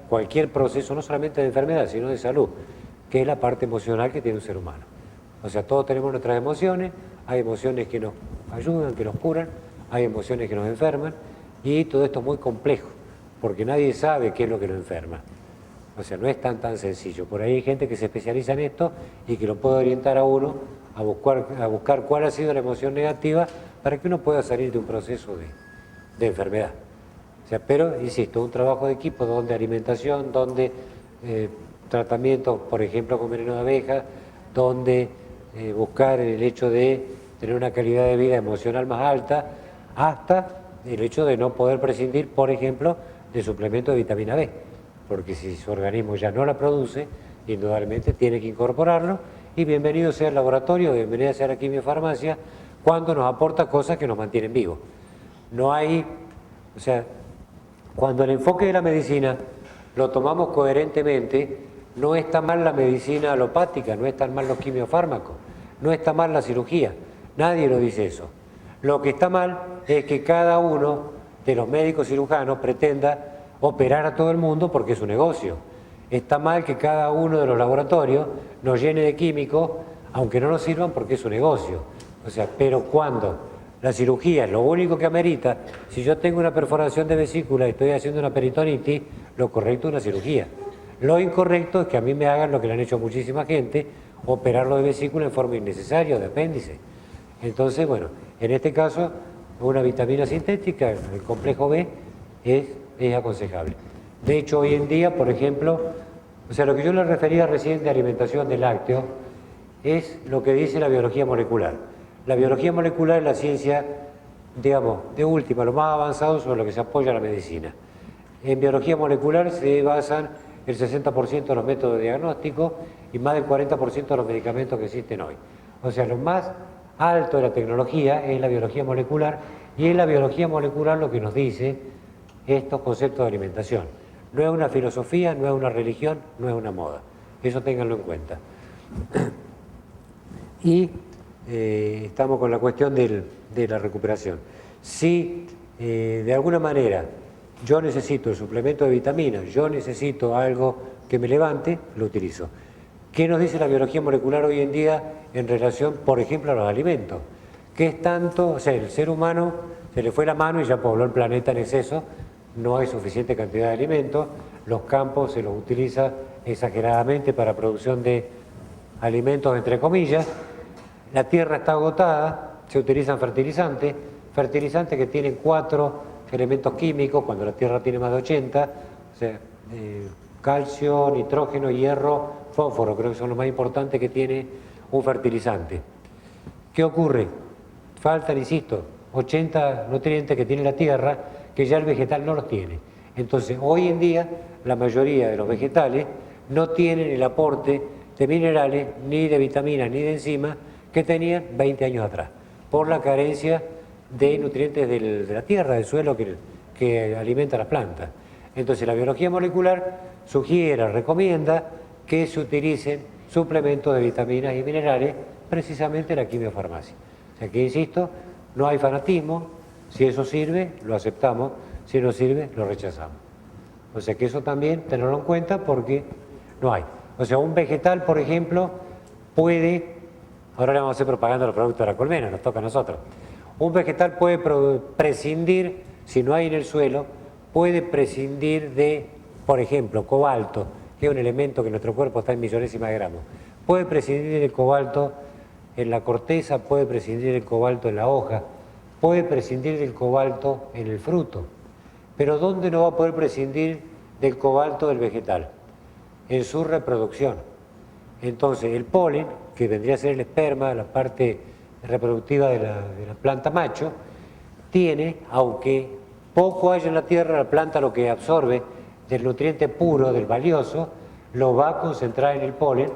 cualquier proceso, no solamente de enfermedad, sino de salud, que es la parte emocional que tiene un ser humano. O sea, todos tenemos nuestras emociones, hay emociones que nos ayudan, que nos curan, hay emociones que nos enferman, y todo esto es muy complejo, porque nadie sabe qué es lo que nos enferma. O sea, no es tan sencillo. Por ahí hay gente que se especializa en esto y que lo puede orientar a uno a buscar cuál ha sido la emoción negativa para que uno pueda salir de un proceso de enfermedad. O sea, pero, insisto, un trabajo de equipo donde alimentación, donde tratamientos, por ejemplo, con veneno de abeja, donde buscar el hecho de tener una calidad de vida emocional más alta, hasta el hecho de no poder prescindir, por ejemplo, de suplemento de vitamina B, porque si su organismo ya no la produce, indudablemente tiene que incorporarlo, y bienvenido sea el laboratorio, bienvenida sea la quimiofarmacia, cuando nos aporta cosas que nos mantienen vivos. No hay, o sea, cuando el enfoque de la medicina lo tomamos coherentemente, no está mal la medicina alopática, no están mal los quimiofármacos, no está mal la cirugía, nadie lo dice eso. Lo que está mal es que cada uno de los médicos cirujanos pretenda operar a todo el mundo porque es su negocio. Está mal que cada uno de los laboratorios nos llene de químicos, aunque no nos sirvan porque es su negocio. O sea, pero cuando la cirugía es lo único que amerita, si yo tengo una perforación de vesícula y estoy haciendo una peritonitis, lo correcto es una cirugía. Lo incorrecto es que a mí me hagan lo que le han hecho muchísima gente, operarlo de vesícula en forma innecesaria o de apéndice. Entonces, bueno, en este caso, una vitamina sintética, el complejo B, es aconsejable. De hecho, hoy en día, por ejemplo, o sea, lo que yo le refería recién de alimentación de lácteos es lo que dice la biología molecular. La biología molecular es la ciencia, digamos, de última, lo más avanzado sobre lo que se apoya la medicina. En biología molecular se basan el 60% de los métodos de diagnóstico y más del 40% de los medicamentos que existen hoy. O sea, lo más alto de la tecnología es la biología molecular, y es la biología molecular lo que nos dice estos conceptos de alimentación. No es una filosofía, no es una religión, no es una moda. Eso ténganlo en cuenta. Y estamos con la cuestión de la recuperación. Si de alguna manera yo necesito el suplemento de vitaminas, yo necesito algo que me levante, lo utilizo. ¿Qué nos dice la biología molecular hoy en día en relación, por ejemplo, a los alimentos? ¿Qué es tanto? O sea, el ser humano se le fue la mano y ya pobló el planeta en exceso, no hay suficiente cantidad de alimentos, los campos se los utiliza exageradamente para producción de alimentos, entre comillas, la tierra está agotada, se utilizan fertilizantes que tienen 4 elementos químicos, cuando la tierra tiene más de 80, o sea, calcio, nitrógeno, hierro, fósforo, creo que son los más importantes que tiene un fertilizante. ¿Qué ocurre? Faltan, insisto, 80 nutrientes que tiene la tierra, que ya el vegetal no los tiene. Entonces, hoy en día, la mayoría de los vegetales no tienen el aporte de minerales, ni de vitaminas, ni de enzimas que tenían 20 años atrás, por la carencia de nutrientes de la tierra, del suelo que alimenta las plantas. Entonces, la biología molecular sugiere, recomienda que se utilicen suplementos de vitaminas y minerales, precisamente en la quimiofarmacia. O sea que, insisto, no hay fanatismo, si eso sirve, lo aceptamos, si no sirve, lo rechazamos. O sea que eso también tenerlo en cuenta porque no hay. O sea, un vegetal, por ejemplo, puede, ahora le vamos a hacer propaganda a los productos de la colmena, nos toca a nosotros. Un vegetal puede prescindir, si no hay en el suelo, puede prescindir de, por ejemplo, cobalto, que es un elemento que en nuestro cuerpo está en millonésimas de gramos. Puede prescindir del cobalto en la corteza, puede prescindir del cobalto en la hoja, puede prescindir del cobalto en el fruto. Pero ¿dónde no va a poder prescindir del cobalto del vegetal? En su reproducción. Entonces, el polen, que vendría a ser el esperma, la parte reproductiva de la planta macho, tiene, aunque poco haya en la tierra, la planta lo que absorbe del nutriente puro, del valioso, lo va a concentrar en el polen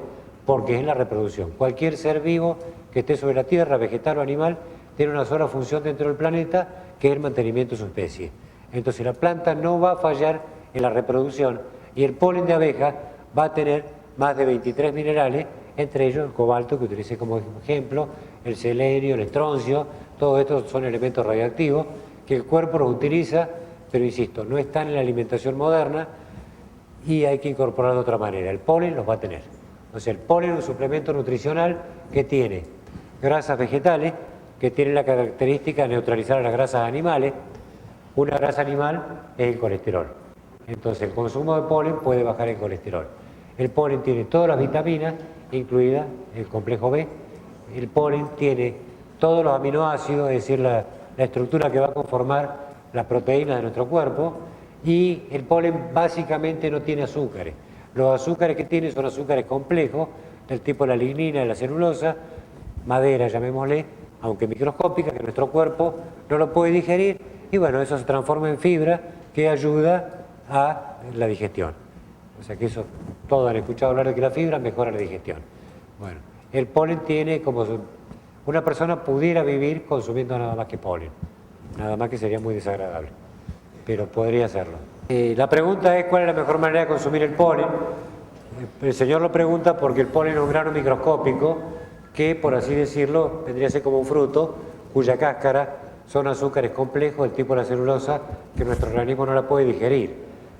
porque es la reproducción. Cualquier ser vivo que esté sobre la tierra, vegetal o animal, tiene una sola función dentro del planeta, que es el mantenimiento de su especie. Entonces la planta no va a fallar en la reproducción y el polen de abeja va a tener más de 23 minerales, entre ellos el cobalto que utilicé como ejemplo, el selenio, el estroncio, todos estos son elementos radioactivos que el cuerpo los utiliza, pero insisto, no están en la alimentación moderna y hay que incorporarlo de otra manera. El polen los va a tener. O sea, el polen es un suplemento nutricional que tiene grasas vegetales, que tienen la característica de neutralizar a las grasas animales. Una grasa animal es el colesterol. Entonces, el consumo de polen puede bajar el colesterol. El polen tiene todas las vitaminas, incluida el complejo B. El polen tiene todos los aminoácidos, es decir, la estructura que va a conformar las proteínas de nuestro cuerpo. Y el polen básicamente no tiene azúcares. Los azúcares que tiene son azúcares complejos, del tipo la lignina y la celulosa, madera, llamémosle, aunque microscópica, que nuestro cuerpo no lo puede digerir, y bueno, eso se transforma en fibra que ayuda a la digestión. O sea que eso, todos han escuchado hablar de que la fibra mejora la digestión. Bueno, el polen tiene como una persona pudiera vivir consumiendo nada más que polen, nada más que sería muy desagradable, pero podría hacerlo. La pregunta es cuál es la mejor manera de consumir el polen. El señor lo pregunta porque el polen es un grano microscópico que, por así decirlo, vendría a ser como un fruto cuya cáscara son azúcares complejos del tipo de la celulosa que nuestro organismo no la puede digerir.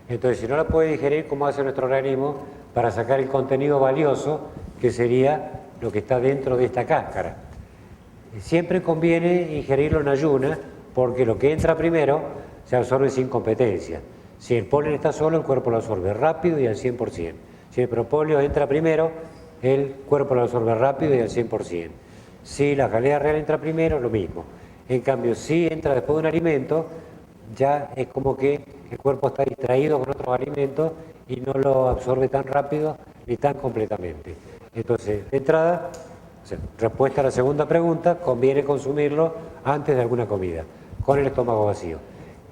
Entonces, si no la puede digerir, ¿cómo hace nuestro organismo para sacar el contenido valioso que sería lo que está dentro de esta cáscara? Siempre conviene ingerirlo en ayunas porque lo que entra primero se absorbe sin competencia. Si el polen está solo, el cuerpo lo absorbe rápido y al 100%. Si el propóleo entra primero, el cuerpo lo absorbe rápido y al 100%. Si la jalea real entra primero, lo mismo. En cambio, si entra después de un alimento, ya es como que el cuerpo está distraído con otros alimentos y no lo absorbe tan rápido ni tan completamente. Entonces, de entrada, respuesta a la segunda pregunta, conviene consumirlo antes de alguna comida, con el estómago vacío.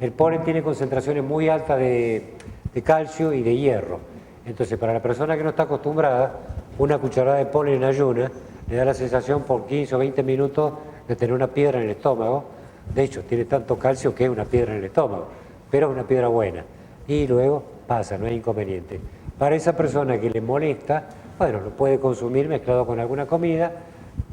El polen tiene concentraciones muy altas de calcio y de hierro. Entonces, para la persona que no está acostumbrada, una cucharada de polen en ayuna le da la sensación por 15 o 20 minutos de tener una piedra en el estómago. De hecho, tiene tanto calcio que es una piedra en el estómago, pero es una piedra buena. Y luego pasa, no hay inconveniente. Para esa persona que le molesta, bueno, lo puede consumir mezclado con alguna comida.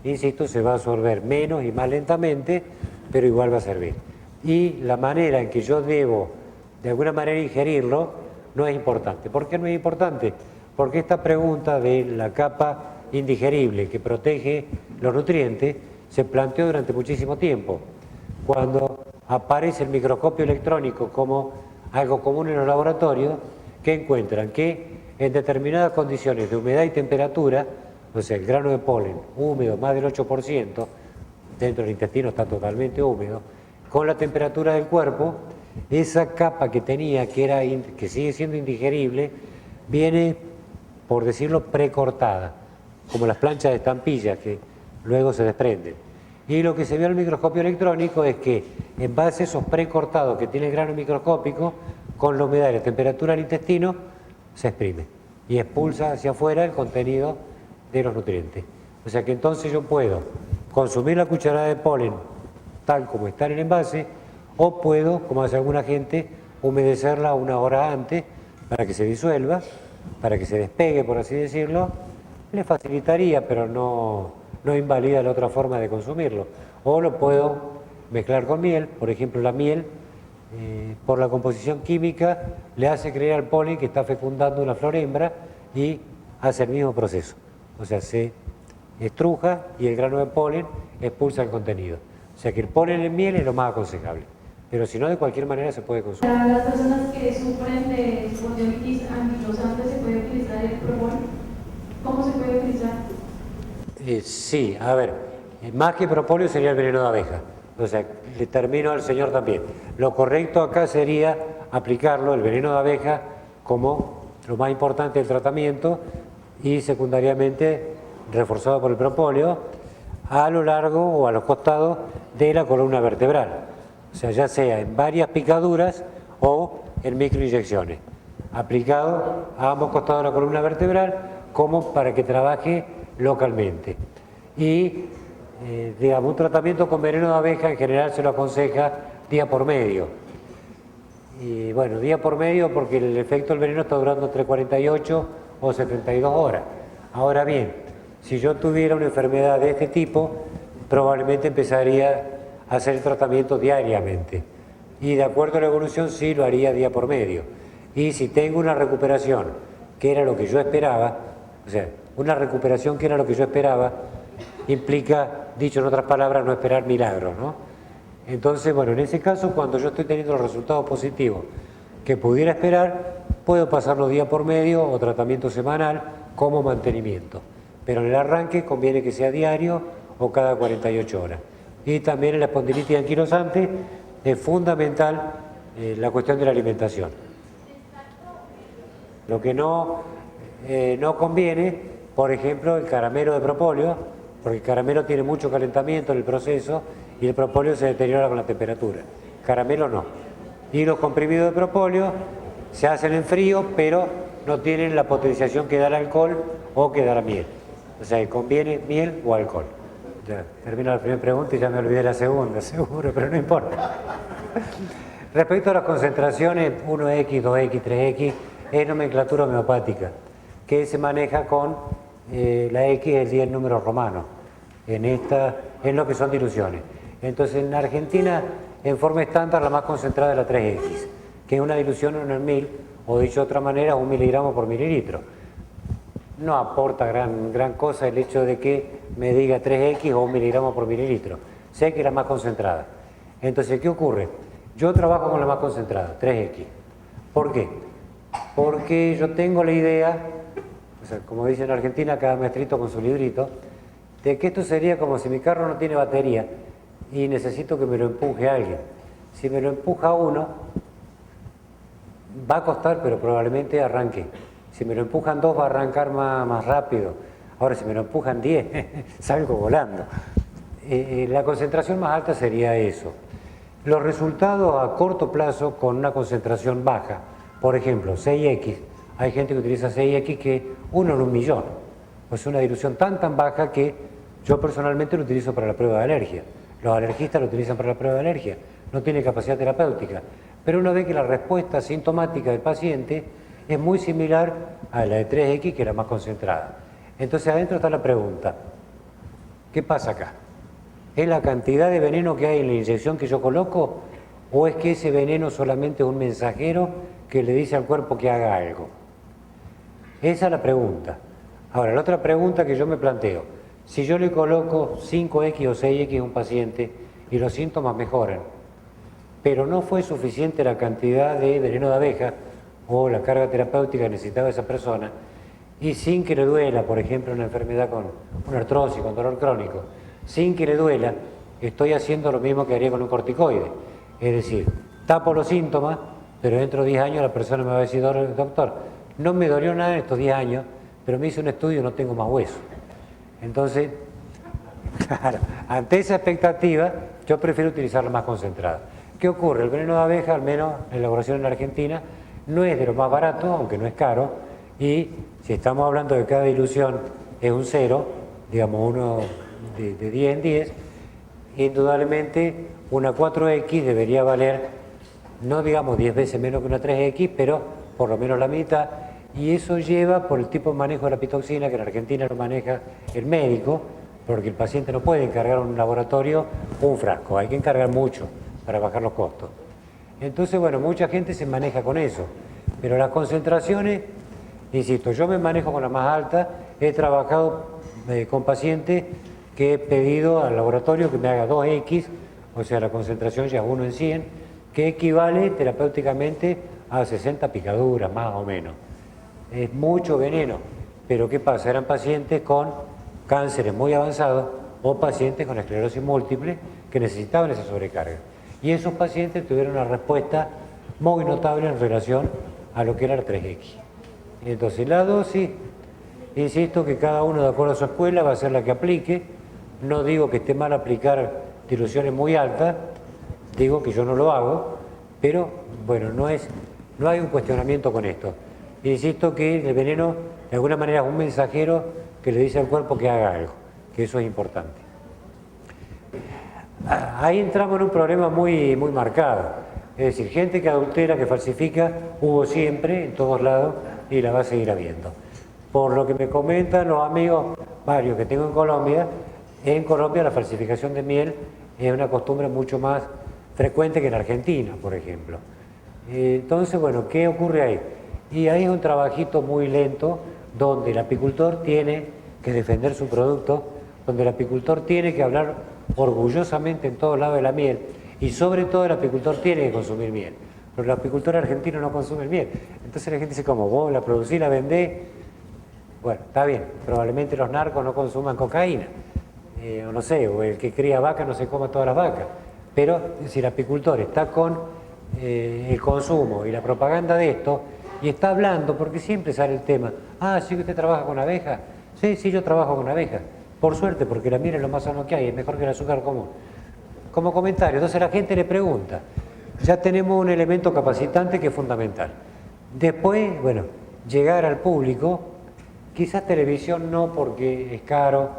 Insisto, se va a absorber menos y más lentamente, pero igual va a servir. Y la manera en que yo debo, de alguna manera, ingerirlo, no es importante. ¿Por qué no es importante? Porque esta pregunta de la capa indigerible que protege los nutrientes se planteó durante muchísimo tiempo. Cuando aparece el microscopio electrónico como algo común en los laboratorios, que encuentran que en determinadas condiciones de humedad y temperatura, o sea, el grano de polen húmedo más del 8%, dentro del intestino está totalmente húmedo, con la temperatura del cuerpo, esa capa que tenía, que sigue siendo indigerible, viene, por decirlo, precortada, como las planchas de estampillas que luego se desprenden. Y lo que se ve en el microscopio electrónico es que en base a esos precortados que tiene el grano microscópico, con la humedad y la temperatura del intestino, se exprime y expulsa hacia afuera el contenido de los nutrientes. O sea que entonces yo puedo consumir la cucharada de polen tal como está en el envase, o puedo, como hace alguna gente, humedecerla una hora antes para que se disuelva, para que se despegue, por así decirlo. Le facilitaría, pero no invalida la otra forma de consumirlo. O lo puedo mezclar con miel. Por ejemplo, la miel, por la composición química, le hace creer al polen que está fecundando una flor hembra y hace el mismo proceso. O sea, se estruja y el grano de polen expulsa el contenido. O sea que el polen en miel es lo más aconsejable. Pero si no, de cualquier manera se puede consumir. Para las personas que sufren de espondilitis anquilosante, ¿se puede utilizar el propóleo? ¿Cómo se puede utilizar? Sí, a ver, más que propóleo sería el veneno de abeja. O sea, le termino al señor también. Lo correcto acá sería aplicarlo, el veneno de abeja, como lo más importante del tratamiento y secundariamente reforzado por el propóleo a lo largo o a los costados de la columna vertebral. O sea, ya sea en varias picaduras o en microinyecciones, aplicado a ambos costados de la columna vertebral como para que trabaje localmente. Y, digamos, un tratamiento con veneno de abeja en general se lo aconseja día por medio. Y bueno, día por medio porque el efecto del veneno está durando entre 48 o 72 horas. Ahora bien, si yo tuviera una enfermedad de este tipo, probablemente empezaría a hacer el tratamiento diariamente. Y de acuerdo a la evolución sí lo haría día por medio. Y si tengo una recuperación que era lo que yo esperaba, o sea, una recuperación que era lo que yo esperaba, implica, dicho en otras palabras, no esperar milagros, ¿no? Entonces, bueno, en ese caso, cuando yo estoy teniendo los resultados positivos que pudiera esperar, puedo pasarlo día por medio o tratamiento semanal como mantenimiento. Pero en el arranque conviene que sea diario o cada 48 horas. Y también en la espondilitis anquilosante es fundamental la cuestión de la alimentación. Lo que no conviene, por ejemplo, el caramelo de propóleo, porque el caramelo tiene mucho calentamiento en el proceso y el propóleo se deteriora con la temperatura. Caramelo no. Y los comprimidos de propóleo se hacen en frío, pero no tienen la potenciación que da el alcohol o que da la miel. O sea, conviene miel o alcohol. Ya, termino la primera pregunta y ya me olvidé la segunda, seguro, pero no importa. Respecto a las concentraciones 1X, 2X, 3X, es nomenclatura homeopática, que se maneja con la X, el 10 números romanos, en lo que son diluciones. Entonces, en Argentina, en forma estándar, la más concentrada es la 3X, que es una dilución en el 1000, o dicho de otra manera, 1 miligramo por mililitro. No aporta gran cosa el hecho de que me diga 3X o 1 miligramo por mililitro. Sé que es la más concentrada. Entonces, ¿qué ocurre? Yo trabajo con la más concentrada, 3X. ¿Por qué? Porque yo tengo la idea, o sea, como dicen en Argentina, cada maestrito con su librito, de que esto sería como si mi carro no tiene batería y necesito que me lo empuje alguien. Si me lo empuja uno, va a costar, pero probablemente arranque. Si me lo empujan 2, va a arrancar más rápido. Ahora, si me lo empujan 10, salgo volando. La concentración más alta sería eso. Los resultados a corto plazo con una concentración baja, por ejemplo, 6X, hay gente que utiliza 6X que es 1 en 1.000.000. Es una dilución tan baja que yo personalmente lo utilizo para la prueba de alergia. Los alergistas lo utilizan para la prueba de alergia. No tiene capacidad terapéutica. Pero uno ve que la respuesta sintomática del paciente es muy similar a la de 3X, que era más concentrada. Entonces adentro está la pregunta, ¿qué pasa acá? ¿Es la cantidad de veneno que hay en la inyección que yo coloco o es que ese veneno solamente es un mensajero que le dice al cuerpo que haga algo? Esa es la pregunta. Ahora, la otra pregunta que yo me planteo, si yo le coloco 5X o 6X a un paciente y los síntomas mejoran, pero no fue suficiente la cantidad de veneno de abeja o la carga terapéutica que necesitaba esa persona, y sin que le duela, por ejemplo, una enfermedad con una artrosis, con dolor crónico, sin que le duela, estoy haciendo lo mismo que haría con un corticoide. Es decir, tapo los síntomas, pero dentro de 10 años la persona me va a decir, doctor, no me dolió nada en estos 10 años, pero me hice un estudio y no tengo más hueso. Entonces, claro, ante esa expectativa, yo prefiero utilizarla más concentrada. ¿Qué ocurre? El veneno de abeja, al menos en elaboración en la Argentina, no es de lo más barato, aunque no es caro, y si estamos hablando de que cada dilución es un 0, digamos uno de 10 en 10, indudablemente una 4X debería valer, no digamos 10 veces menos que una 3X, pero por lo menos la mitad, y eso lleva por el tipo de manejo de la pitoxina, que en Argentina lo maneja el médico, porque el paciente no puede encargar a un laboratorio un frasco, hay que encargar mucho para bajar los costos. Entonces, bueno, mucha gente se maneja con eso, pero las concentraciones, insisto, yo me manejo con la más alta, he trabajado con pacientes que he pedido al laboratorio que me haga 2X, o sea, la concentración ya es 1 en 100, que equivale terapéuticamente a 60 picaduras, más o menos. Es mucho veneno, pero ¿qué pasa? Eran pacientes con cánceres muy avanzados o pacientes con esclerosis múltiple que necesitaban esa sobrecarga. Y esos pacientes tuvieron una respuesta muy notable en relación a lo que era el 3X. Entonces, la dosis, insisto que cada uno de acuerdo a su escuela va a ser la que aplique. No digo que esté mal aplicar diluciones muy altas, digo que yo no lo hago, pero bueno, no hay un cuestionamiento con esto. Insisto que el veneno de alguna manera es un mensajero que le dice al cuerpo que haga algo, que eso es importante. Ahí entramos en un problema muy marcado, es decir, gente que adultera, que falsifica, hubo siempre, en todos lados, y la va a seguir habiendo. Por lo que me comentan los amigos, varios que tengo en Colombia la falsificación de miel es una costumbre mucho más frecuente que en Argentina, por ejemplo. Entonces, bueno, ¿qué ocurre ahí? Y ahí es un trabajito muy lento donde el apicultor tiene que defender su producto, donde el apicultor tiene que hablar orgullosamente en todos lados de la miel y sobre todo el apicultor tiene que consumir miel. Pero el apicultor argentino no consume miel. Entonces la gente dice, como vos la producís, la vendés. Bueno, está bien, probablemente los narcos no consuman cocaína, o no sé, o el que cría vacas no se coma todas las vacas. Pero si el apicultor está con el consumo y la propaganda de esto, y está hablando, porque siempre sale el tema, ah, sí que usted trabaja con abejas, sí, yo trabajo con abejas, por suerte, porque la miel es lo más sano que hay, es mejor que el azúcar común. Como comentario, entonces la gente le pregunta, ya tenemos un elemento capacitante que es fundamental. Después, bueno, llegar al público, quizás televisión no porque es caro,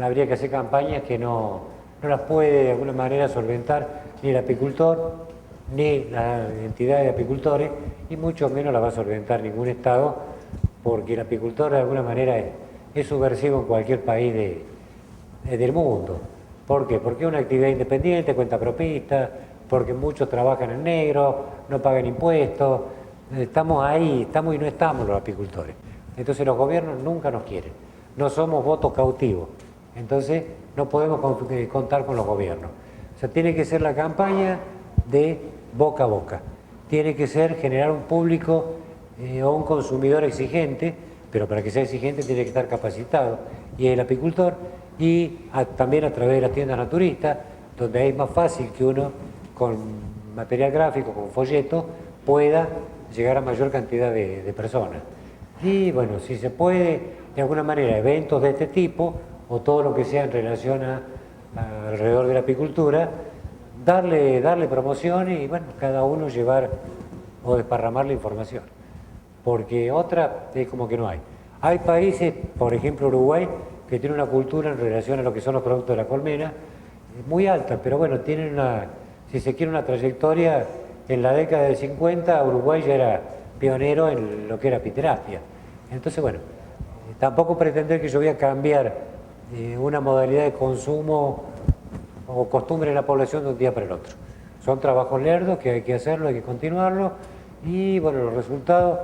habría que hacer campañas que no las puede de alguna manera solventar ni el apicultor, ni la entidad de apicultores, y mucho menos la va a solventar ningún Estado, porque el apicultor de alguna manera es subversivo en cualquier país del mundo. ¿Por qué? Porque es una actividad independiente, cuenta propista, porque muchos trabajan en negro, no pagan impuestos, estamos ahí, estamos y no estamos los apicultores. Entonces los gobiernos nunca nos quieren, no somos votos cautivos, entonces no podemos contar con los gobiernos. O sea, tiene que ser la campaña de boca a boca, tiene que ser generar un público o un consumidor exigente, pero para que sea exigente tiene que estar capacitado, y el apicultor, y también a través de las tiendas naturistas, donde es más fácil que uno con material gráfico, con folletos, pueda llegar a mayor cantidad de personas. Y bueno, si se puede, de alguna manera, eventos de este tipo, o todo lo que sea en relación alrededor de la apicultura, darle promoción y bueno, cada uno llevar o desparramar la información. Porque otra es como que no hay. Hay países, por ejemplo Uruguay, que tiene una cultura en relación a lo que son los productos de la colmena, muy alta, pero bueno, tienen si se quiere, una trayectoria. En la década del 50 Uruguay ya era pionero en lo que era apiterapia. Entonces, bueno, tampoco pretender que yo voy a cambiar una modalidad de consumo o costumbre en la población de un día para el otro. Son trabajos lerdos que hay que hacerlo, hay que continuarlo, y bueno, los resultados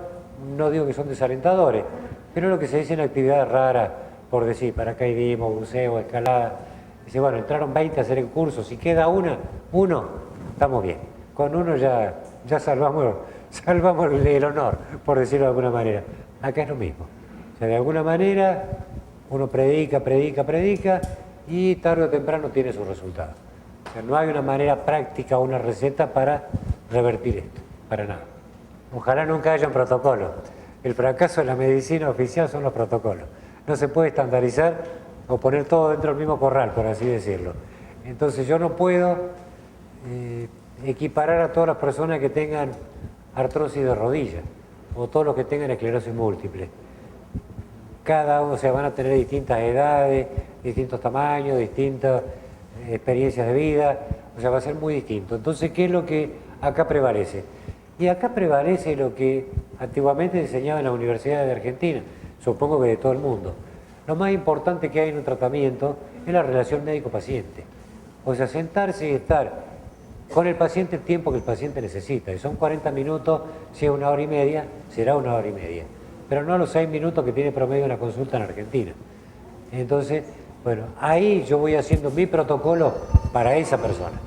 no digo que son desalentadores, pero lo que se dice en actividades raras, por decir, paracaidismo, buceo, escalada, dice, bueno, entraron 20 a hacer el curso, si queda uno, estamos bien. Con uno ya salvamos el honor, por decirlo de alguna manera. Acá es lo mismo. O sea, de alguna manera uno predica, y tarde o temprano tiene sus resultados. O sea, no hay una manera práctica o una receta para revertir esto, para nada. Ojalá nunca haya un protocolo. El fracaso de la medicina oficial son los protocolos. No se puede estandarizar o poner todo dentro del mismo corral, por así decirlo. Entonces yo no puedo equiparar a todas las personas que tengan artrosis de rodilla o todos los que tengan esclerosis múltiple. Cada uno, o sea, van a tener distintas edades, distintos tamaños, distintas experiencias de vida, o sea, va a ser muy distinto. Entonces, ¿qué es lo que acá prevalece? Y acá prevalece lo que antiguamente se enseñaba en las universidades de Argentina, supongo que de todo el mundo. Lo más importante que hay en un tratamiento es la relación médico-paciente. O sea, sentarse y estar con el paciente el tiempo que el paciente necesita. Si son 40 minutos, si es 1 hora y media, será 1 hora y media. Pero no los 6 minutos que tiene promedio una consulta en Argentina. Entonces, bueno, ahí yo voy haciendo mi protocolo para esa persona,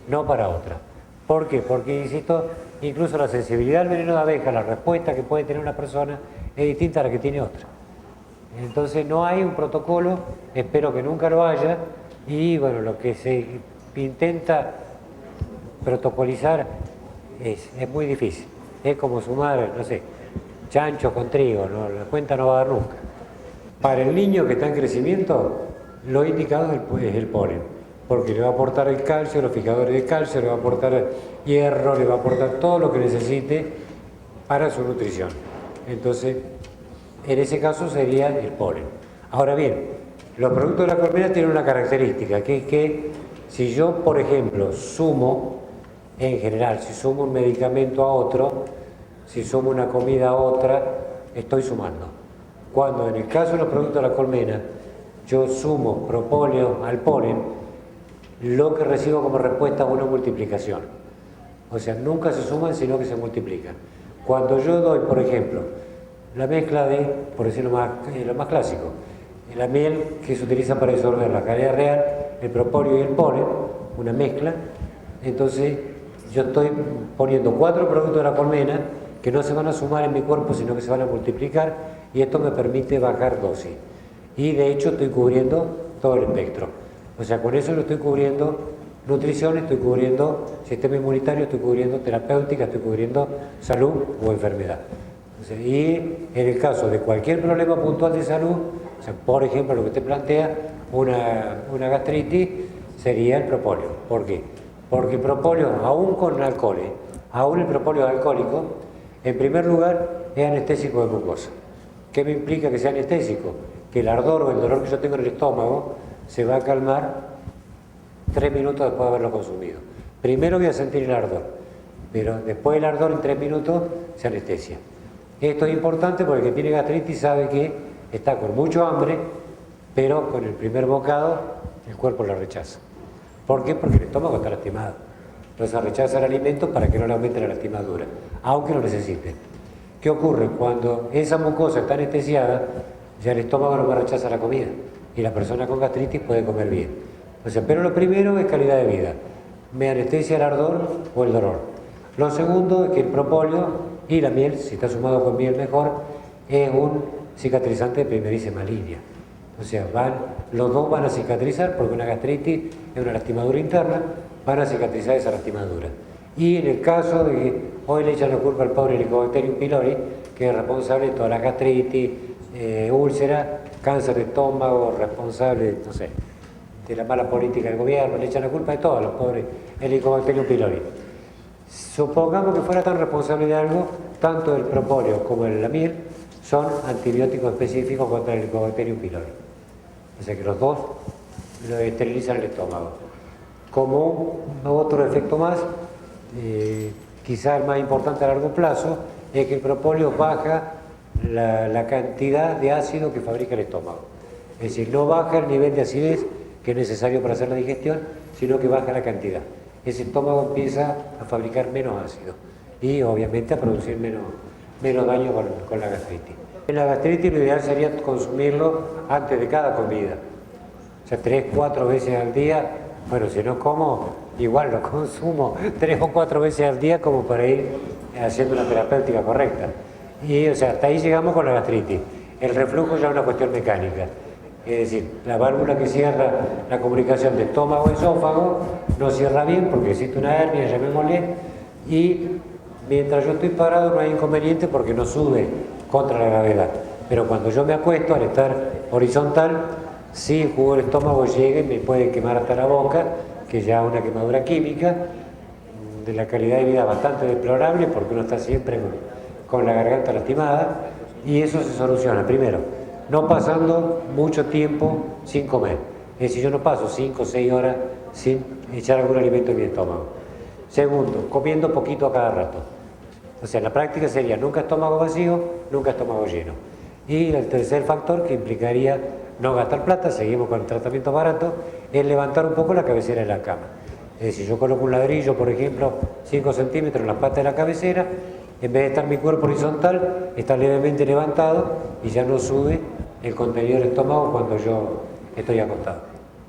no para otra. ¿Por qué? Porque, insisto, incluso la sensibilidad al veneno de abeja, la respuesta que puede tener una persona es distinta a la que tiene otra. Entonces no hay un protocolo, espero que nunca lo haya, y bueno, lo que se intenta protocolizar es muy difícil. Es como sumar, no sé, chancho con trigo, ¿no? La cuenta no va a dar nunca. Para el niño que está en crecimiento, lo indicado es el polen, porque le va a aportar el calcio, los fijadores de calcio, le va a aportar hierro, le va a aportar todo lo que necesite para su nutrición. Entonces, en ese caso sería el polen. Ahora bien, los productos de la colmena tienen una característica, que es que si yo, por ejemplo, sumo, en general, si sumo un medicamento a otro, si sumo una comida a otra, estoy sumando. Cuando en el caso de los productos de la colmena, yo sumo propóleo al polen, lo que recibo como respuesta es una multiplicación. O sea, nunca se suman, sino que se multiplican. Cuando yo doy, por ejemplo, la mezcla de, por decirlo lo más clásico, la miel que se utiliza para disolver la calidad real, el propóleo y el polen, una mezcla, entonces yo estoy poniendo 4 productos de la colmena que no se van a sumar en mi cuerpo, sino que se van a multiplicar, y esto me permite bajar dosis. Y de hecho estoy cubriendo todo el espectro. O sea, con eso lo estoy cubriendo nutrición, estoy cubriendo sistema inmunitario, estoy cubriendo terapéutica, estoy cubriendo salud o enfermedad. O sea, y en el caso de cualquier problema puntual de salud, o sea, por ejemplo, lo que te plantea, una gastritis, sería el propóleo. ¿Por qué? Porque el propóleo, aún con alcohol, aún el propóleo alcohólico, en primer lugar, es anestésico de mucosa. ¿Qué me implica que sea anestésico? Que el ardor o el dolor que yo tengo en el estómago se va a calmar 3 minutos después de haberlo consumido. Primero voy a sentir el ardor, pero después el ardor en 3 minutos se anestesia. Esto es importante porque el que tiene gastritis sabe que está con mucho hambre, pero con el primer bocado el cuerpo lo rechaza. ¿Por qué? Porque el estómago está lastimado. Entonces rechaza el alimento para que no le aumente la lastimadura, aunque lo necesite. ¿Qué ocurre? Cuando esa mucosa está anestesiada, ya el estómago no me rechaza la comida y la persona con gastritis puede comer bien. O sea, pero lo primero es calidad de vida. Me anestesia el ardor o el dolor. Lo segundo es que el propóleo y la miel, si está sumado con miel mejor, es un cicatrizante de primerísima línea. O sea, los dos van a cicatrizar porque una gastritis es una lastimadura interna, van a cicatrizar esa lastimadura. Y en el caso de que hoy le echan la culpa al pobre Helicobacterium pylori, que es responsable de toda la gastritis, úlcera, cáncer de estómago, responsable, no sé, de la mala política del gobierno, le echan la culpa de todos los pobres Helicobacterium pylori. Supongamos que fuera tan responsable de algo, tanto el propóleo como la miel son antibióticos específicos contra el Helicobacterium pylori. O sea que los dos lo esterilizan el estómago. Como otro efecto más, quizá el más importante a largo plazo, es que el propóleo baja la cantidad de ácido que fabrica el estómago. Es decir, no baja el nivel de acidez que es necesario para hacer la digestión, sino que baja la cantidad. Ese estómago empieza a fabricar menos ácido y obviamente a producir menos daño con la gastritis. En la gastritis lo ideal sería consumirlo antes de cada comida. O sea, 3 o 4 veces al día. Bueno, si no como, igual lo consumo 3 o 4 veces al día como para ir haciendo una terapéutica correcta. Y, o sea, hasta ahí llegamos con la gastritis. El reflujo ya es una cuestión mecánica. Es decir, la válvula que cierra la comunicación de estómago-esófago no cierra bien porque existe una hernia, llamémosle, y mientras yo estoy parado no hay inconveniente porque no sube contra la gravedad. Pero cuando yo me acuesto, al estar horizontal, sí, el jugo del estómago llega y me puede quemar hasta la boca, que ya es una quemadura química de la calidad de vida bastante deplorable porque uno está siempre con la garganta lastimada, y eso se soluciona, primero, no pasando mucho tiempo sin comer. Es decir, yo no paso 5 o 6 horas sin echar algún alimento en mi estómago. Segundo, comiendo poquito a cada rato. O sea, la práctica sería nunca estómago vacío, nunca estómago lleno. Y el tercer factor, que implicaría no gastar plata, seguimos con el tratamiento barato, es levantar un poco la cabecera de la cama. Es decir, yo coloco un ladrillo, por ejemplo, 5 centímetros en la pata de la cabecera, en vez de estar mi cuerpo horizontal, está levemente levantado y ya no sube el contenido del estómago cuando yo estoy acostado.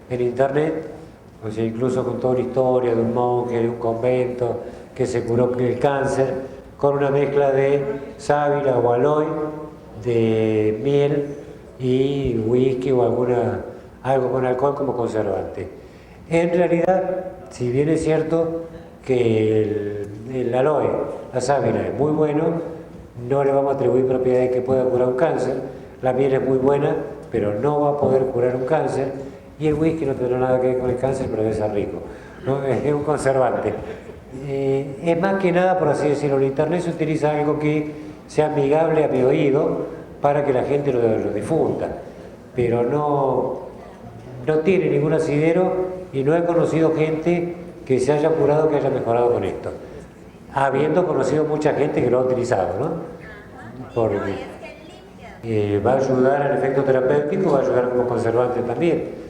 En internet, o sea, incluso con toda una historia de un monje, de un convento, que se curó el cáncer con una mezcla de sábila o aloe, de miel y whisky o algo con alcohol como conservante. En realidad, si bien es cierto que el aloe, la sábila es muy bueno, no le vamos a atribuir propiedades que pueda curar un cáncer. La miel es muy buena, pero no va a poder curar un cáncer, y el whisky no tendrá nada que ver con el cáncer, pero debe ser rico, ¿no? Es un conservante. Es más que nada, por así decirlo, en internet se utiliza algo que sea amigable a mi oído para que la gente lo difunda, pero no tiene ningún asidero y no he conocido gente que se haya curado, que haya mejorado con esto, habiendo conocido mucha gente que lo ha utilizado, ¿no? Porque va a ayudar al efecto terapéutico, va a ayudar como conservante también.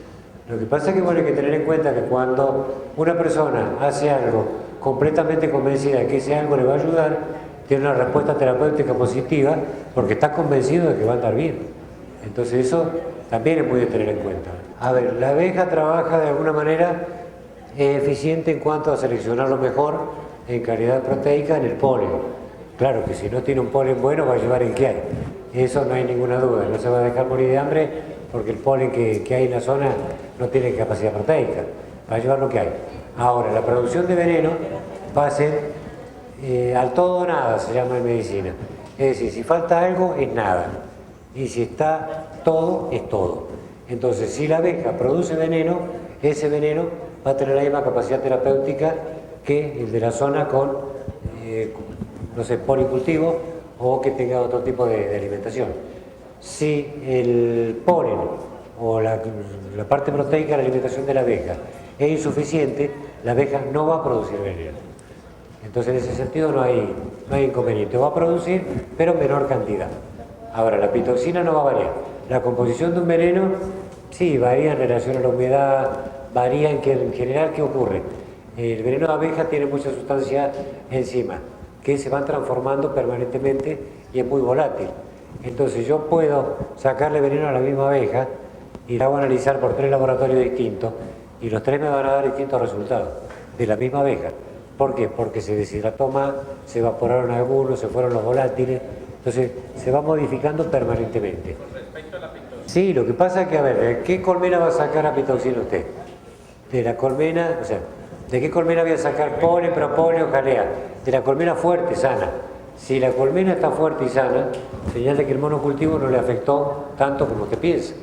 Lo que pasa es que bueno, hay que tener en cuenta que cuando una persona hace algo completamente convencida de que ese algo le va a ayudar, tiene una respuesta terapéutica positiva porque está convencido de que va a andar bien. Entonces eso también es muy de tener en cuenta. A ver, la abeja trabaja de alguna manera eficiente en cuanto a seleccionar lo mejor en calidad proteica en el polen. Claro que si no tiene un polen bueno va a llevar el que hay. Eso no hay ninguna duda, no se va a dejar morir de hambre porque el polen que hay en la zona no tiene capacidad proteica, va a llevar lo que hay. Ahora, la producción de veneno va a ser al todo o nada, se llama en medicina. Es decir, si falta algo es nada y si está todo es todo. Entonces, si la abeja produce veneno, ese veneno va a tener la misma capacidad terapéutica que el de la zona con, no sé, policultivo o que tenga otro tipo de alimentación. Si el polen o la parte proteica de la alimentación de la abeja es insuficiente, la abeja no va a producir veneno. Entonces, en ese sentido no hay inconveniente. Va a producir, pero en menor cantidad. Ahora, la pitoxina no va a variar. La composición de un veneno, sí, varía en relación a la humedad, varía en general, ¿qué ocurre? El veneno de abeja tiene mucha sustancia encima, que se van transformando permanentemente y es muy volátil. Entonces yo puedo sacarle veneno a la misma abeja y la hago analizar por 3 laboratorios distintos y los 3 me van a dar distintos resultados de la misma abeja. ¿Por qué? Porque se deshidrató más, se evaporaron algunos, se fueron los volátiles, entonces se va modificando permanentemente. Con respecto a la pitoxina. Sí, lo que pasa es que, a ver, ¿de qué colmena va a sacar a pitoxina usted? De la colmena, o sea, ¿de qué colmena voy a sacar polen, propolen o jalea? De la colmena fuerte, sana. Si la colmena está fuerte y sana, señal de que el monocultivo no le afectó tanto como usted piensa.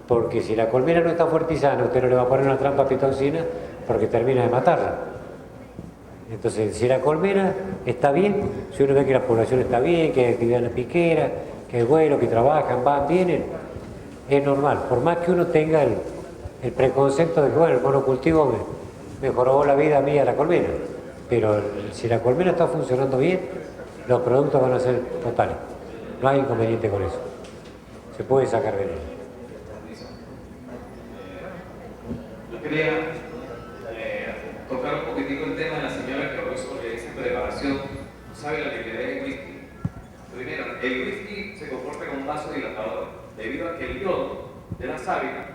Porque si la colmena no está fuerte y sana, usted no le va a poner una trampa a pitoxina porque termina de matarla. Entonces, si la colmena está bien, si uno ve que la población está bien, que hay actividad en la piquera, que hay vuelos, que trabajan, van, vienen, es normal. Por más que uno tenga el preconcepto de que, bueno, el monocultivo mejoró la vida mía a la colmena. Pero si la colmena está funcionando bien, los productos van a ser totales. No hay inconveniente con eso. Se puede sacar veneno. Yo quería tocar un poquitico el tema de la señora que habló sobre esa preparación. No sabe la que del whisky. Primero, el whisky se comporta como un vasodilatador, debido a que el yodo de la sábila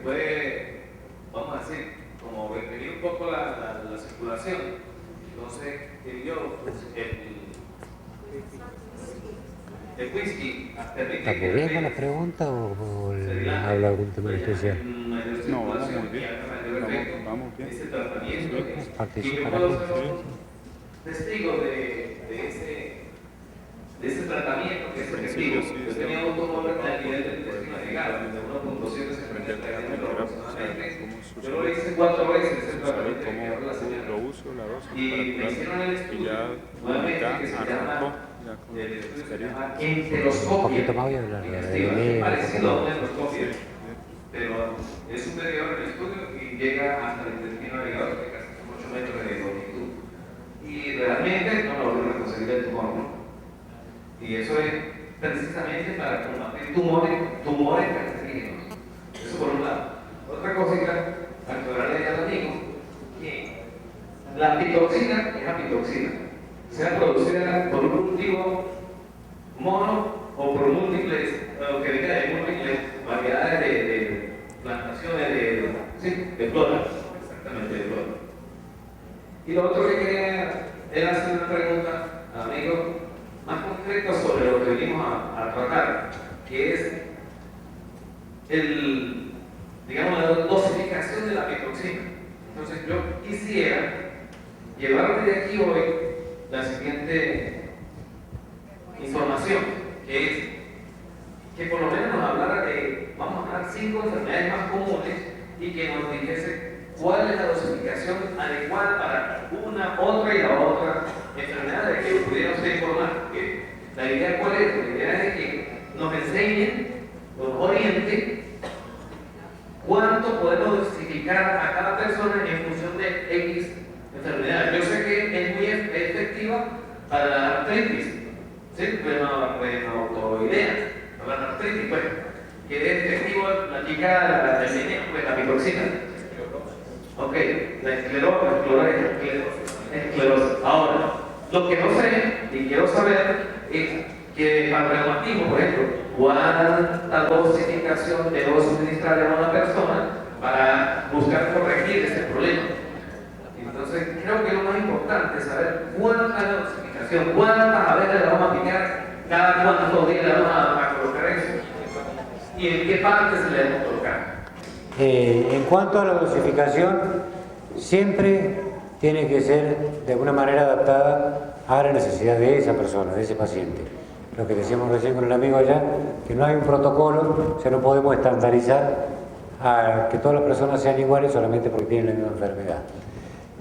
puede, vamos a decir, como venir un poco la circulación. Entonces, el yodo, el whisky permite ¿Está bien la pregunta o habla algún tema especial? No, vamos muy bien. Vamos bien. Ese tratamiento. Participa Y yo puedo ser testigo de ese tratamiento que es efectivo. Yo tenía un tumor a nivel del intestino delgado, de 1.7 centímetros aproximadamente. Yo lo hice 4 veces ese tratamiento que quedó la señora. Lo uso, la dosis Y me hicieron el estudio, nuevamente, que se llama enteroscopia. Un poquito más voy a hablar Es parecido a una endoscopia, pero es superior al estudio y llega hasta el intestino delgado, que casi son 8 metros de longitud. Y realmente no logro reconstruir el tumor, ¿no? Y eso es precisamente para combatir tumores cancerígenos. Eso por un lado. Otra cosita, aclararle al amigo que la pitoxina es apitoxina, sea producida por un cultivo mono o por múltiples, que diga de múltiples variedades de plantaciones de flora, exactamente de flora. Y lo otro que quería era hacer una pregunta al amigo más concreta sobre lo que venimos a tratar, que es digamos, la dosificación de la pitoxina. Entonces yo quisiera llevarme de aquí hoy la siguiente información, que es que por lo menos nos hablara de, vamos a dar 5 enfermedades más comunes y que nos dijese cuál es la dosificación adecuada para una, otra y la otra enfermedad de que pudiéramos informar. Porque la idea cuál es, la idea es que nos enseñen, nos orienten cuánto podemos dosificar a cada persona en función de X enfermedad. Yo sé que es muy efectiva para la artritis, ¿sí? Reumatoidea, para la artritis, pues, que es efectivo la chica del veneno, pues la pitoxina. Ok, la esclerosis. Ahora, lo que no sé y quiero saber es que al reumatismo, por ejemplo, cuánta dosificación debo suministrar a una persona para buscar corregir ese problema. Entonces, creo que lo más importante es saber cuánta es la dosificación, cuántas veces le vamos a aplicar, cada cuántos días le vamos a colocar eso y en qué parte se le debemos colocar. En cuanto a la dosificación, siempre tiene que ser de alguna manera adaptada a la necesidad de esa persona, de ese paciente. Lo que decíamos recién con el amigo allá, que no hay un protocolo, o sea, no podemos estandarizar a que todas las personas sean iguales solamente porque tienen la misma enfermedad.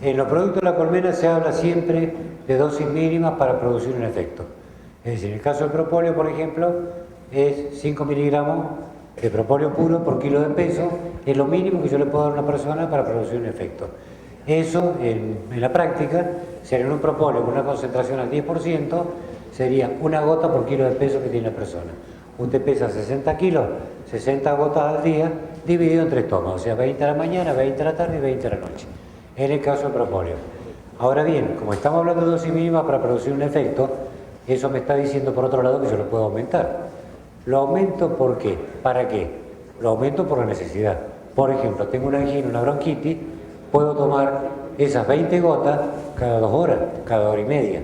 En los productos de la colmena se habla siempre de dosis mínimas para producir un efecto. Es decir, en el caso del propóleo, por ejemplo, es 5 miligramos de propóleo puro por kilo de peso, es lo mínimo que yo le puedo dar a una persona para producir un efecto. Eso, en la práctica, sería en un propóleo con una concentración al 10%, sería una gota por kilo de peso que tiene la persona. Usted pesa 60 kilos, 60 gotas al día, dividido en 3 tomas, o sea, 20 a la mañana, 20 a la tarde y 20 a la noche, en el caso del propóleo. Ahora bien, como estamos hablando de dosis mínima para producir un efecto, eso me está diciendo por otro lado que yo lo puedo aumentar. ¿Lo aumento por qué? ¿Para qué? Lo aumento por la necesidad. Por ejemplo, tengo una angina, una bronquitis, puedo tomar esas 20 gotas cada 2 horas, cada hora y media.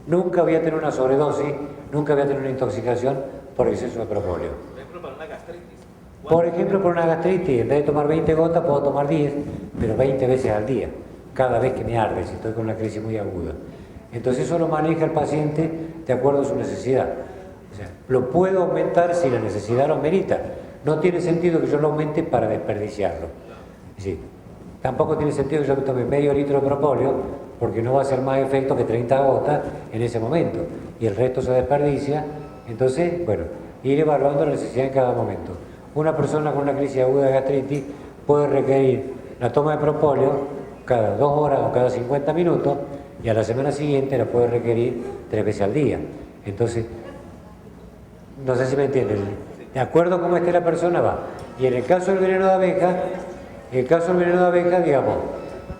Nunca voy a tener una sobredosis, nunca voy a tener una intoxicación por exceso de propóleo. Por ejemplo, para una gastritis. Por ejemplo, por una gastritis, en vez de tomar 20 gotas, puedo tomar 10, pero 20 veces al día, cada vez que me arde, si estoy con una crisis muy aguda. Entonces eso lo maneja el paciente de acuerdo a su necesidad. O sea, lo puedo aumentar si la necesidad lo amerita. No tiene sentido que yo lo aumente para desperdiciarlo. Es decir, tampoco tiene sentido que yo tome medio litro de propóleo, porque no va a hacer más efecto que 30 gotas en ese momento. Y el resto se desperdicia. Entonces, bueno, ir evaluando la necesidad en cada momento. Una persona con una crisis aguda de gastritis puede requerir la toma de propóleo cada 2 horas o cada 50 minutos, y a la semana siguiente la puede requerir 3 veces al día. Entonces, no sé si me entienden, de acuerdo a cómo esté la persona va. Y en el caso del veneno de abeja, digamos,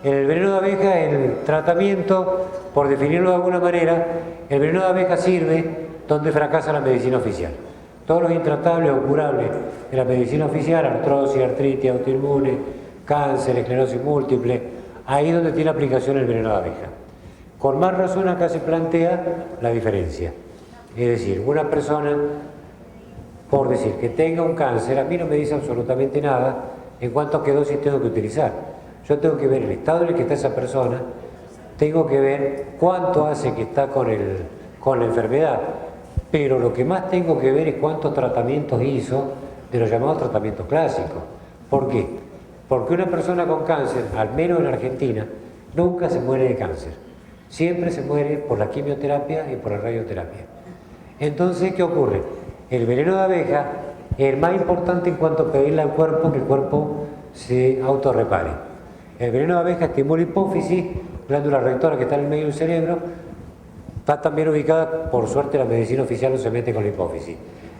en el veneno de abeja, el tratamiento, por definirlo de alguna manera, el veneno de abeja sirve donde fracasa la medicina oficial. Todos los intratables o curables de la medicina oficial, artrosis, artritis, autoinmune, cáncer, esclerosis múltiple, ahí es donde tiene aplicación el veneno de abeja. Con más razón acá se plantea la diferencia. Es decir, una persona, por decir que tenga un cáncer, a mí no me dice absolutamente nada en cuanto a qué dosis tengo que utilizar. Yo tengo que ver el estado en el que está esa persona, tengo que ver cuánto hace que está con la enfermedad, pero lo que más tengo que ver es cuántos tratamientos hizo de los llamados tratamientos clásicos. ¿Por qué? Porque una persona con cáncer, al menos en Argentina, nunca se muere de cáncer. Siempre se muere por la quimioterapia y por la radioterapia. Entonces, ¿qué ocurre? El veneno de abeja es el más importante en cuanto a pedirle al cuerpo que el cuerpo se autorrepare. El veneno de abeja estimula hipófisis, glándula rectora que está en el medio del cerebro, está también ubicada, por suerte la medicina oficial no se mete con la hipófisis.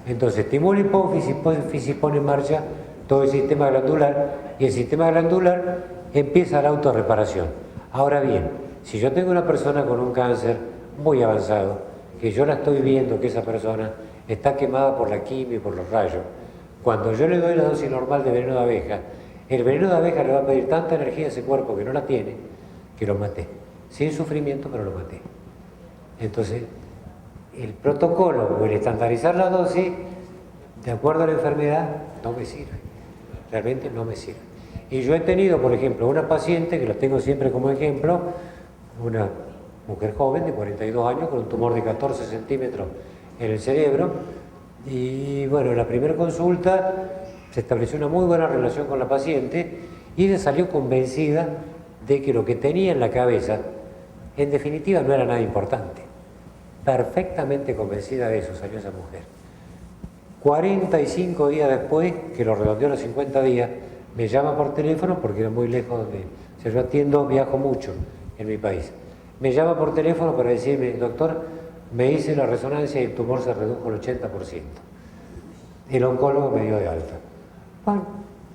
Entonces, estimula hipófisis, pone en marcha todo el sistema glandular, y el sistema glandular empieza la autorreparación. Ahora bien, si yo tengo una persona con un cáncer muy avanzado, que yo la estoy viendo que esa persona está quemada por la quimio y por los rayos, cuando yo le doy la dosis normal de veneno de abeja, el veneno de abeja le va a pedir tanta energía a ese cuerpo que no la tiene, que lo maté. Sin sufrimiento, pero lo maté. Entonces, el protocolo o el estandarizar la dosis de acuerdo a la enfermedad no me sirve. Realmente no me sirve. Y yo he tenido, por ejemplo, una paciente, que la tengo siempre como ejemplo, una mujer joven de 42 años con un tumor de 14 centímetros en el cerebro, y bueno, en la primera consulta se estableció una muy buena relación con la paciente y ella salió convencida de que lo que tenía en la cabeza en definitiva no era nada importante. Perfectamente convencida de eso salió esa mujer. 45 días después, que lo redondeó a los 50 días, me llama por teléfono porque era muy lejos donde... O sea, yo viajo mucho en mi país. Me llama por teléfono para decirme, doctor, me hice la resonancia y el tumor se redujo al 80%. El oncólogo me dio de alta. Bueno,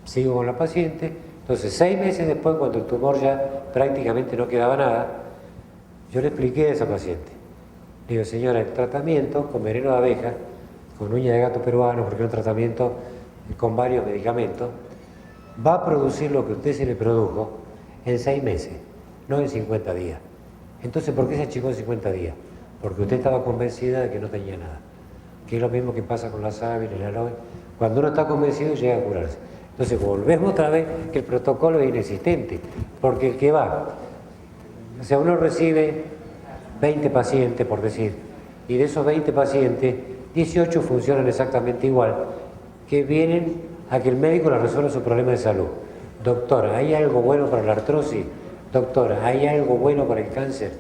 sigo con la paciente, Entonces, 6 meses después, cuando el tumor ya prácticamente no quedaba nada, yo le expliqué a esa paciente. Le digo, señora, el tratamiento con veneno de abeja, con uña de gato peruano, porque es un tratamiento con varios medicamentos, va a producir lo que a usted se le produjo en 6 meses, no en 50 días. Entonces, ¿por qué se achicó en 50 días? Porque usted estaba convencida de que no tenía nada. Que es lo mismo que pasa con la sábila, el aloe. Cuando uno está convencido, llega a curarse. Entonces, volvemos otra vez que el protocolo es inexistente. Porque el que va, o sea, uno recibe 20 pacientes, por decir, y de esos 20 pacientes, 18 funcionan exactamente igual, que vienen a que el médico le resuelva su problema de salud. Doctora, ¿hay algo bueno para la artrosis? Doctora, ¿hay algo bueno para el cáncer?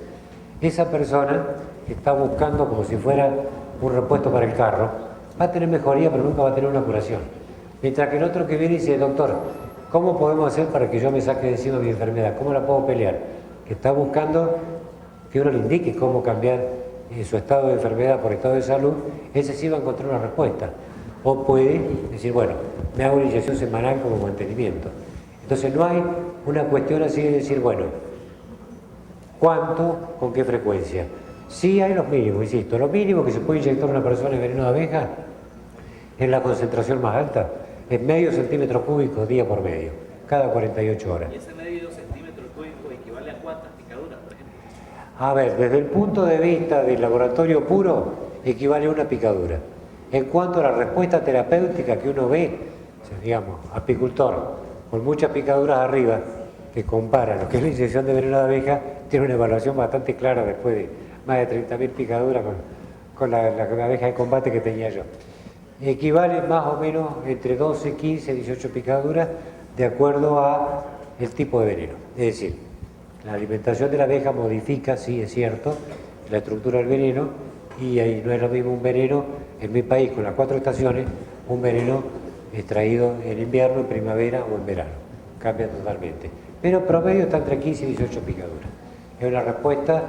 Esa persona que está buscando como si fuera un repuesto para el carro, va a tener mejoría, pero nunca va a tener una curación. Mientras que el otro que viene y dice, doctor, ¿cómo podemos hacer para que yo me saque de encima mi enfermedad? ¿Cómo la puedo pelear? Que está buscando que uno le indique cómo cambiar su estado de enfermedad por estado de salud, ese sí va a encontrar una respuesta. O puede decir, bueno, me hago una inyección semanal como mantenimiento. Entonces no hay una cuestión así de decir, bueno, ¿cuánto? ¿Con qué frecuencia? Sí hay los mínimos, insisto. Lo mínimo que se puede inyectar a una persona de veneno de abeja es la concentración más alta, es medio centímetro cúbico día por medio, cada 48 horas. ¿Y ese medio centímetro cúbico equivale a cuántas picaduras, por ejemplo? A ver, desde el punto de vista del laboratorio puro, equivale a una picadura. En cuanto a la respuesta terapéutica que uno ve, o sea, digamos, apicultor, con muchas picaduras arriba, que compara lo que es la inyección de veneno de abeja, tiene una evaluación bastante clara después de más de 30.000 picaduras con la abeja de combate que tenía yo. Equivale más o menos entre 12, 15, 18 picaduras de acuerdo a el tipo de veneno. Es decir, la alimentación de la abeja modifica, sí es cierto, la estructura del veneno, y ahí no es lo mismo un veneno en mi país con las 4 estaciones, un veneno extraído en invierno, en primavera o en verano. Cambia totalmente. Pero en promedio está entre 15 y 18 picaduras. Es una respuesta,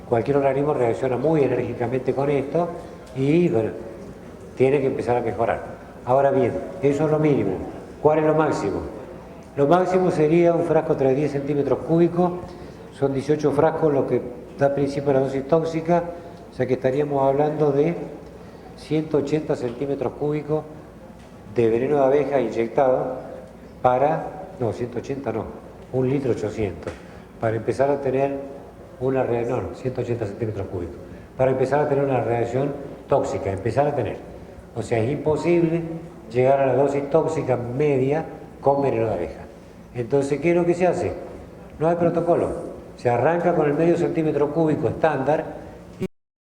cualquier organismo reacciona muy enérgicamente con esto y bueno, tiene que empezar a mejorar. Ahora bien, eso es lo mínimo. ¿Cuál es lo máximo? Lo máximo sería un frasco de 10 centímetros cúbicos, son 18 frascos lo que da principio a la dosis tóxica, o sea que estaríamos hablando de 180 centímetros cúbicos de veneno de abeja inyectado para, no, 180 no, 1.800.000, para empezar a tener una reacción, no, 180 centímetros cúbicos, para empezar a tener una reacción tóxica, empezar a tener. O sea, es imposible llegar a la dosis tóxica media con veneno de abeja. Entonces, ¿qué es lo que se hace? No hay protocolo. Se arranca con el medio centímetro cúbico estándar